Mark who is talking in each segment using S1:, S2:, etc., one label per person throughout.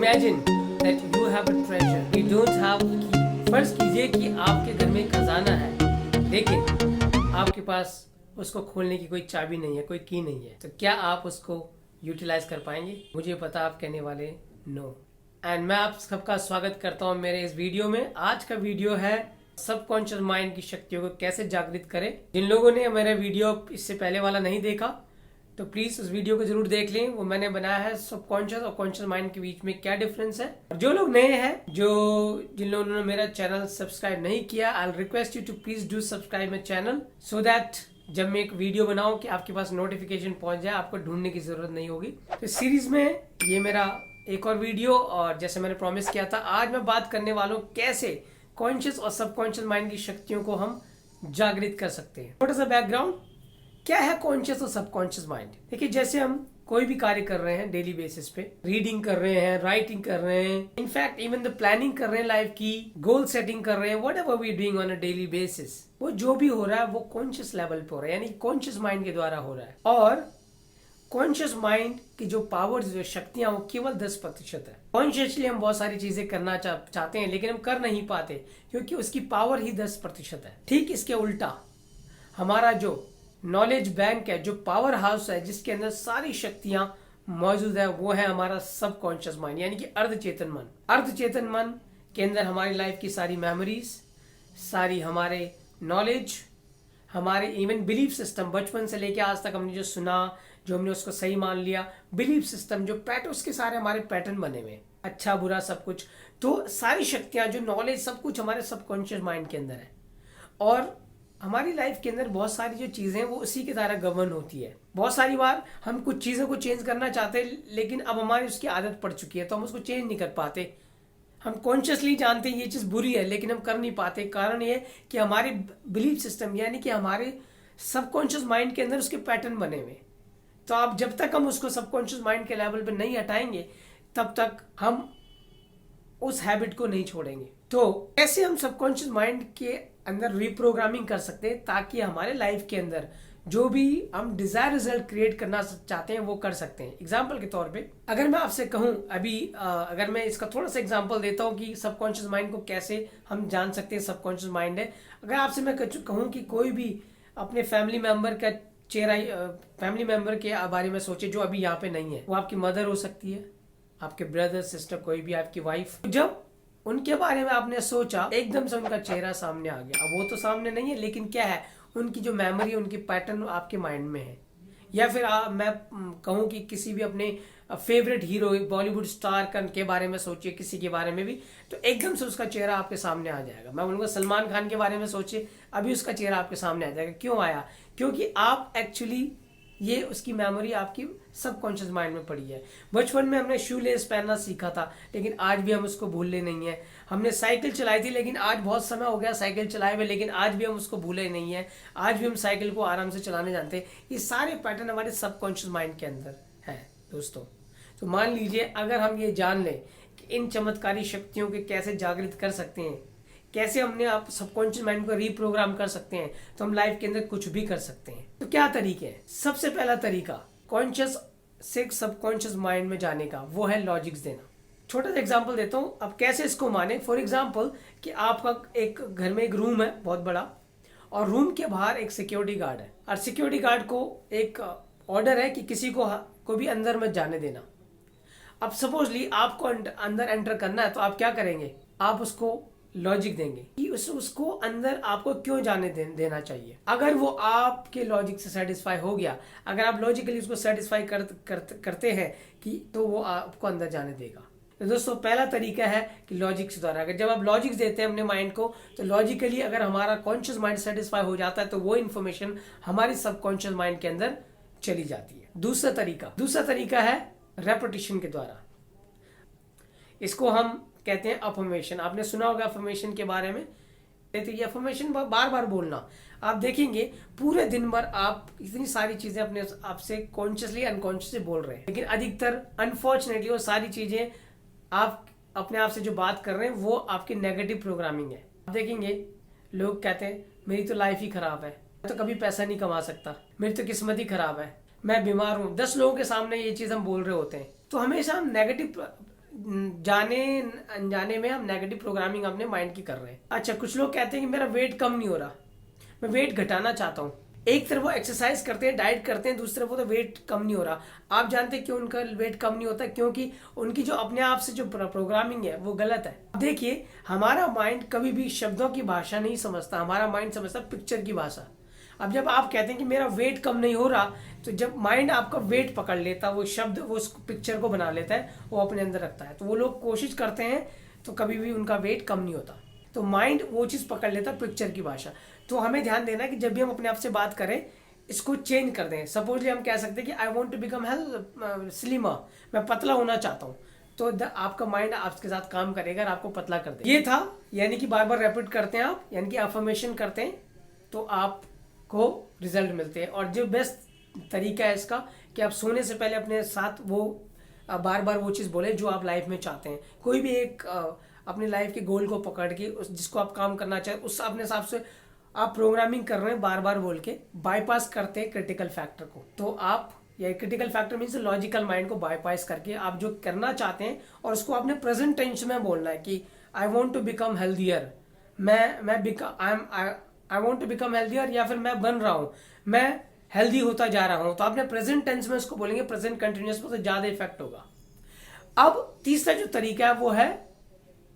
S1: Imagine that you have a treasure. You don't have a key. फर्ज कीजिए कि आपके घर में खजाना है, लेकिन आपके पास उसको खोलने की कोई चाबी नहीं है, कोई की नहीं है। तो क्या आप उसको यूटिलाइज कर पाएंगे? मुझे पता आप कहने वाले नो। एंड मैं आप सबका स्वागत करता हूँ मेरे इस वीडियो में। आज का वीडियो है सबकॉन्शियस माइंड की शक्तियों को कैसे जागृत करें। जिन लोगों ने मेरा वीडियो इससे पहले वाला नहीं देखा तो प्लीज उस वीडियो को जरूर देख लें। वो मैंने बनाया है सबकॉन्शियस और कॉन्शियस माइंड के बीच में क्या डिफरेंस है। और जो लोग नए हैं, जिन लोगों ने मेरा चैनल सब्सक्राइब नहीं किया, I request you to please do subscribe my channel so that जब मैं एक वीडियो बनाऊं कि आपके पास नोटिफिकेशन पहुंच जाए, आपको ढूंढने की जरूरत नहीं होगी। तो सीरीज में ये मेरा एक और वीडियो, और जैसे मैंने प्रॉमिस किया था, आज मैं बात करने वाला हूँ कैसे कॉन्शियस और सबकॉन्शियस माइंड की शक्तियों को हम जागृत कर सकते हैं। छोटा सा बैकग्राउंड, क्या है कॉन्शियस और सबकॉन्शियस माइंड? देखिए, जैसे हम कोई भी कार्य कर रहे हैं डेली बेसिस पे, रीडिंग कर रहे हैं, राइटिंग कर रहे हैं, इनफैक्ट इवन द प्लानिंग कर रहे हैं, लाइफ की गोल सेटिंग कर रहे हैं, whatever we doing on a daily basis, वो जो भी हो रहा है वो कॉन्शियस लेवल पे हो रहा है, यानी कॉन्शियस माइंड के द्वारा हो रहा है। और कॉन्शियस माइंड की जो पावर, जो शक्तियां, वो केवल 10% है। कॉन्शियसली हम बहुत सारी चीजें करना चाहते हैं, लेकिन हम कर नहीं पाते क्योंकि उसकी पावर ही 10% है। ठीक इसके उल्टा हमारा जो नॉलेज बैंक है, जो पावर हाउस है, जिसके अंदर सारी शक्तियां मौजूद है, वो है हमारा सबकॉन्शियस माइंड, यानी कि अर्धचेतन मन। अर्धचेतन मन के अंदर हमारी लाइफ की सारी मेमोरीज, सारी हमारे नॉलेज, हमारे इवन बिलीफ सिस्टम, बचपन से लेके आज तक हमने जो सुना, जो हमने उसको सही मान लिया, बिलीफ सिस्टम, जो पैटर्न, उसके सारे हमारे पैटर्न बने हुए, अच्छा बुरा सब कुछ। तो सारी शक्तियां, जो नॉलेज, सब कुछ हमारे सबकॉन्शियस माइंड के अंदर है। और हमारी लाइफ के अंदर बहुत सारी जो चीजें हैं वो उसी के द्वारा गवर्न होती है। बहुत सारी बार हम कुछ चीजों को चेंज करना चाहते हैं, लेकिन अब हमारी उसकी आदत पड़ चुकी है तो हम उसको चेंज नहीं कर पाते। हम कॉन्शियसली जानते हैं ये चीज बुरी है, लेकिन हम कर नहीं पाते। कारण ये कि हमारे बिलीफ सिस्टम, यानी कि हमारे सबकॉन्शियस माइंड के अंदर उसके पैटर्न बने हुए। तो आप जब तक हम उसको सबकॉन्शियस माइंड के लेवल पर नहीं हटाएंगे, तब तक हम उस हैबिट को नहीं छोड़ेंगे। तो कैसे हम सबकॉन्शियस माइंड के अंदर रिप्रोग्रामिंग कर सकते हैं ताकि हमारे लाइफ के अंदर जो भी हम डिजायर रिजल्ट क्रिएट करना चाहते हैं वो कर सकते हैं। एग्जांपल के तौर पे अगर मैं आपसे कहूं, अभी अगर मैं इसका थोड़ा सा एग्जांपल देता हूं कि सबकॉन्शियस माइंड को कैसे हम जान सकते हैं सबकॉन्शियस माइंड है। अगर आपसे मैं कहूं कि कोई भी अपने फैमिली मेंबर का चेहरा, फैमिली मेंबर के बारे में सोचे जो अभी यहाँ पे नहीं है, वो आपकी मदर हो सकती है, आपके ब्रदर सिस्टर, कोई भी आपकी वाइफ। जब उनके बारे में आपने सोचा, एकदम से उनका चेहरा सामने आ गया। अब वो तो सामने नहीं है, लेकिन क्या है, उनकी जो मेमोरी, उनकी पैटर्न आपके माइंड में है। या फिर मैं कहूँ कि किसी भी अपने फेवरेट हीरो, बॉलीवुड स्टार के बारे में सोचिए, किसी के बारे में भी, तो एकदम से उसका चेहरा आपके सामने आ जाएगा। मैं बोलूँगा सलमान खान के बारे में सोचिए, अभी उसका चेहरा आपके सामने आ जाएगा। क्यों आया? क्योंकि आप एक्चुअली, ये उसकी मेमोरी आपकी सबकॉन्शियस माइंड में पड़ी है। बचपन में हमने शू लेस पहनना सीखा था, लेकिन आज भी हम उसको भूले नहीं है। हमने साइकिल चलाई थी, लेकिन आज बहुत समय हो गया साइकिल चलाए हुए, लेकिन आज भी हम उसको भूले नहीं है। आज भी हम साइकिल को आराम से चलाने जानते हैं। ये सारे पैटर्न हमारे सबकॉन्शियस माइंड के अंदर है दोस्तों। तो मान लीजिए, अगर हम ये जान लें कि इन चमत्कारी शक्तियों के कैसे जागृत कर सकते हैं, कैसे हमने आप सबकॉन्शियस माइंड को रीप्रोग्राम कर सकते हैं, तो हम लाइफ के अंदर कुछ भी कर सकते हैं। तो क्या तरीके हैं? सबसे पहला तरीका कॉन्शियस से सबकॉन्शियस माइंड में जाने का, वो है लॉजिक्स देना। छोटा सा एग्जांपल देता हूँ, अब कैसे इसको माने। फॉर एग्जांपल कि आपका एक घर में एक रूम है बहुत बड़ा, और रूम के बाहर एक सिक्योरिटी गार्ड है, और सिक्योरिटी गार्ड को एक ऑर्डर है कि किसी को भी अंदर मत जाने देना। अब सपोजली आपको अंदर एंटर करना है, तो आप क्या करेंगे? आप उसको लॉजिक देंगे कि उसको अंदर आपको क्यों जाने देना चाहिए। अगर वो आपके लॉजिक से सेटिस्फाई हो गया, अगर आप लॉजिकली उसको सेटिस्फाई करते हैं कि, तो वो आपको अंदर जाने देगा। तो दोस्तों, पहला तरीका है कि लॉजिक से द्वारा, अगर जब आप लॉजिक देते हैं अपने माइंड को, तो लॉजिकली अगर हमारा कॉन्शियस माइंड सेटिस्फाई हो जाता है, तो वो इन्फॉर्मेशन हमारी सबकॉन्शियस माइंड के अंदर चली जाती है। दूसरा तरीका है रेपिटेशन के द्वारा। इसको हम कहते हैं अफर्मेशन। आपने सुना होगा अफर्मेशन के बारे में। तो ये अफर्मेशन बार बार बोलना, आप देखेंगे पूरे दिन भर आप इतनी सारी चीजें अपने आपसे कॉन्शियसली अनकॉन्शियसली बोल रहे हैं, लेकिन अधिकतर अनफॉर्चुनेटली वो सारी चीजें आप अपने आप से जो बात कर रहे हैं वो आपकी नेगेटिव प्रोग्रामिंग है। आप देखेंगे लोग कहते हैं मेरी तो लाइफ ही खराब है, मैं तो कभी पैसा नहीं कमा सकता, मेरी तो किस्मत ही खराब है, मैं बीमार हूँ। 10 लोगों के सामने ये चीज हम बोल रहे होते हैं। तो हमेशा हम नेगेटिव जाने अनजाने में हम नेगेटिव प्रोग्रामिंग अपने माइंड की कर रहे हैं। अच्छा, कुछ लोग कहते हैं कि मेरा वेट कम नहीं हो रहा, मैं वेट घटाना चाहता हूँ। एक तरफ वो एक्सरसाइज करते हैं, डाइट करते हैं, दूसरी तरफ वो तो वेट कम नहीं हो रहा। आप जानते हैं क्यों उनका वेट कम नहीं होता? क्योंकि उनकी जो अपने आप से जो प्रोग्रामिंग है वो गलत है। देखिए, हमारा माइंड कभी भी शब्दों की भाषा नहीं समझता, हमारा माइंड समझता पिक्चर की भाषा। अब जब आप कहते हैं कि मेरा वेट कम नहीं हो रहा, तो जब माइंड आपका वेट पकड़ लेता, वो शब्द वो उस पिक्चर को बना लेता है, वो अपने अंदर रखता है। तो वो लोग कोशिश करते हैं तो कभी भी उनका वेट कम नहीं होता। तो माइंड वो चीज़ पकड़ लेता, पिक्चर की भाषा। तो हमें ध्यान देना कि जब भी हम अपने आप से बात करें, इसको चेंज कर दें। सपोजली हम कह सकते हैं कि I want to become slimmer, मैं पतला होना चाहता हूँ। तो आपका माइंड आपके साथ काम करेगा और आपको पतला कर देगा। ये था, यानी कि बार बार रेपिट करते हैं आप, यानी कि अफर्मेशन करते हैं तो आपको रिजल्ट मिलते हैं। और जो बेस्ट तरीका है इसका कि आप सोने से पहले अपने साथ वो बार बार वो चीज़ बोले जो आप लाइफ में चाहते हैं। कोई भी एक अपनी लाइफ के गोल को पकड़ के जिसको आप काम करना चाहें, उस अपने हिसाब से आप प्रोग्रामिंग कर रहे हैं, बार बार बोल के बाईपास करते हैं क्रिटिकल फैक्टर को। तो आप, या critical factor means logical mind को बाईपास करके आप जो करना चाहते हैं, और उसको आपने प्रेजेंट टेंस में बोलना है कि I want to become healthier, I want to become healthier, या फिर मैं बन रहा हूँ, मैं हेल्दी होता जा रहा हूँ। तो आपने प्रेजेंट टेंस में उसको बोलेंगे, प्रेजेंट कंटिन्यूअस में, तो ज्यादा इफेक्ट होगा। अब तीसरा जो तरीका है वो है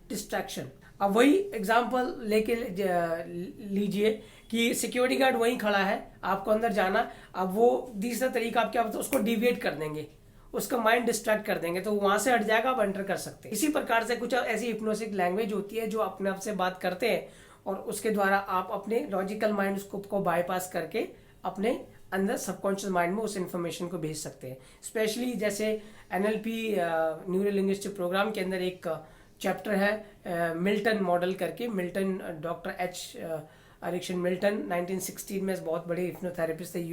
S1: डिस्ट्रैक्शन। अब वही एग्जांपल लेके लीजिए कि सिक्योरिटी गार्ड वहीं खड़ा है, आपको अंदर जाना। अब वो तीसरा तरीका आप क्या बोलते हैं, उसको डिविएट कर देंगे, उसका माइंड डिस्ट्रैक्ट कर देंगे, तो वहां से हट जाएगा, आप एंटर कर सकते हैं। इसी प्रकार से कुछ ऐसी हिप्नोटिक लैंग्वेज होती है जो अपने आप से बात करते हैं, और उसके द्वारा आप अपने लॉजिकल माइंड को बाईपास करके अपने अंदर सबकॉन्शियस माइंड में उस इन्फॉर्मेशन को भेज सकते हैं। स्पेशली जैसे NLP न्यूरो लिंग्विस्टिक प्रोग्राम के अंदर एक चैप्टर है मिल्टन मॉडल करके। Milton, doctor H Erickson Milton 1916 में बहुत बड़े हिप्नोथेरेपिस्ट थे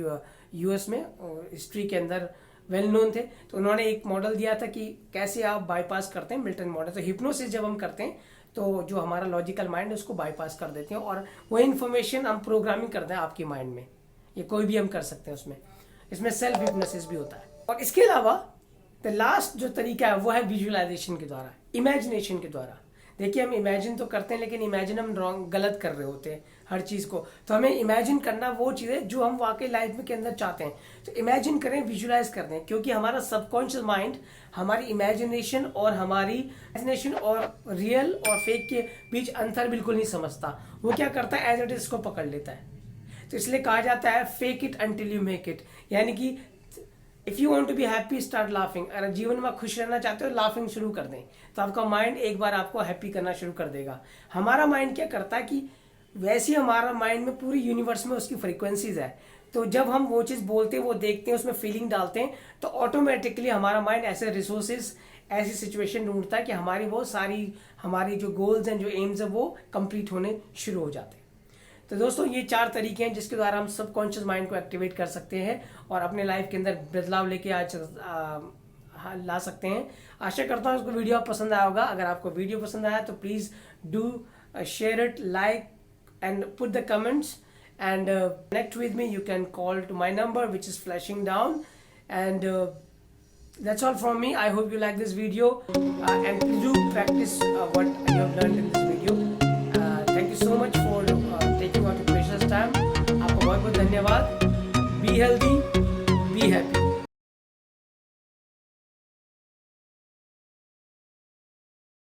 S1: US में, हिस्ट्री के अंदर वेल नोन थे। तो उन्होंने एक मॉडल दिया था कि कैसे आप बाईपास करते हैं, मिल्टन मॉडल। तो हिप्नोसिस जब हम करते हैं तो जो हमारा लॉजिकल माइंड है उसको बाईपास कर देते हैं, और वही इन्फॉर्मेशन हम प्रोग्रामिंग करते हैं आपके माइंड में। ये कोई भी हम कर सकते हैं उसमें, इसमें सेल्फ हिप्नोसिस भी होता है। और इसके अलावा द लास्ट जो तरीका है वो है विजुअलाइजेशन के द्वारा, इमेजिनेशन के द्वारा। देखिए, हम इमेजिन तो करते हैं, लेकिन इमेजिन हम गलत कर रहे होते हैं हर चीज़ को। तो हमें इमेजिन करना वो चीज़ें जो हम वाकई लाइफ में के अंदर चाहते हैं, तो इमेजिन करें, विजुअलाइज कर दें। क्योंकि हमारा सबकॉन्शियस माइंड हमारी इमेजिनेशन और रियल और फेक के बीच अंतर बिल्कुल नहीं समझता। वो क्या करता है, एज इट इज इसको पकड़ लेता है। तो इसलिए कहा जाता है fake it until you make it, यानी कि if you want to be happy start laughing. अगर जीवन में खुश रहना चाहते हो, लाफिंग शुरू कर दें, तो आपका माइंड एक बार आपको हैप्पी करना शुरू कर देगा। हमारा माइंड क्या करता है कि वैसे ही हमारा माइंड में पूरी यूनिवर्स में उसकी फ्रीक्वेंसीज है। तो जब हम वो चीज़ बोलते हैं, वो देखते हैं, उसमें फीलिंग डालते हैं, तो ऑटोमेटिकली हमारा माइंड ऐसे रिसोर्सेज, ऐसी सिचुएशन ढूंढता है कि हमारी वो सारी हमारी जो गोल्स हैं, जो एम्स हैं, वो कंप्लीट होने शुरू हो जाते हैं। तो दोस्तों, ये 4 तरीके हैं जिसके द्वारा हम सबकॉन्शियस माइंड को एक्टिवेट कर सकते हैं और अपने लाइफ के अंदर बदलाव लेके ला सकते हैं। आशा करता हूँ इसको वीडियो पसंद आया होगा। अगर आपको वीडियो पसंद आया तो please do share it, like and put the comments, and connect with me. You can call to my number which is flashing down, and that's all from me. I hope you like this video, and please do practice what you have learned in this video. Thank you so much for taking out your precious time. आपको बहुत बहुत धन्यवाद। Be healthy, be happy.